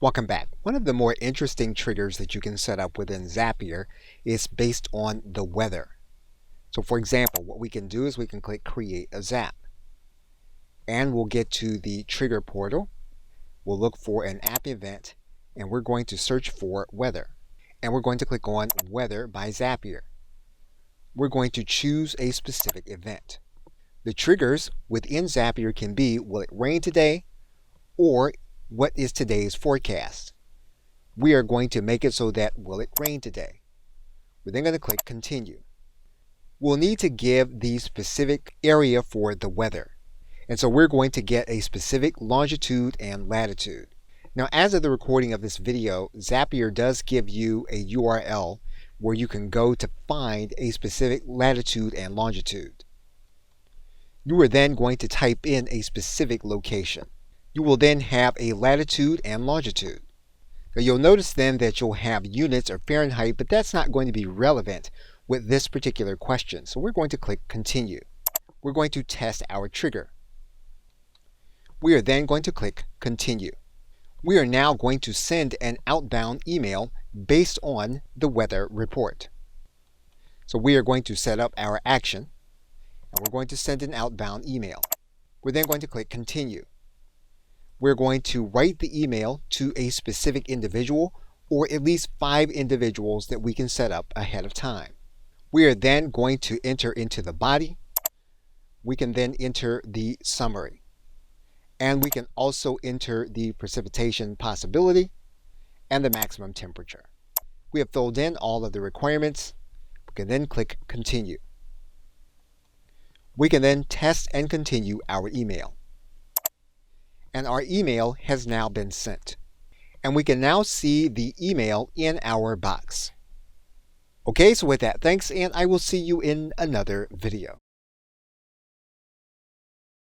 Welcome back. One of the more interesting triggers that you can set up within Zapier is based on the weather. So for example, what we can do is we can click Create a Zap. And we'll get to the trigger portal. We'll look for an app event and we're going to search for weather. And we're going to click on Weather by Zapier. We're going to choose a specific event. The triggers within Zapier can be, will it rain today? Or what is today's forecast? We are going to make it so that will it rain today? We're then going to click Continue. We'll need to give the specific area for the weather. And so we're going to get a specific longitude and latitude. Now, as of the recording of this video, Zapier does give you a URL where you can go to find a specific latitude and longitude. You are then going to type in a specific location. You will then have a latitude and longitude. Now you'll notice then that you'll have units or Fahrenheit, but that's not going to be relevant with this particular question. So we're going to click Continue. We're going to test our trigger. We are then going to click Continue. We are now going to send an outbound email based on the weather report. So we are going to set up our action, and we're going to send an outbound email. We're then going to click Continue. We're going to write the email to a specific individual or at least 5 individuals that we can set up ahead of time. We are then going to enter into the body. We can then enter the summary. And we can also enter the precipitation possibility and the maximum temperature. We have filled in all of the requirements. We can then click Continue. We can then test and continue our email. And our email has now been sent. And we can now see the email in our box. Okay, so with that, thanks, and I will see you in another video.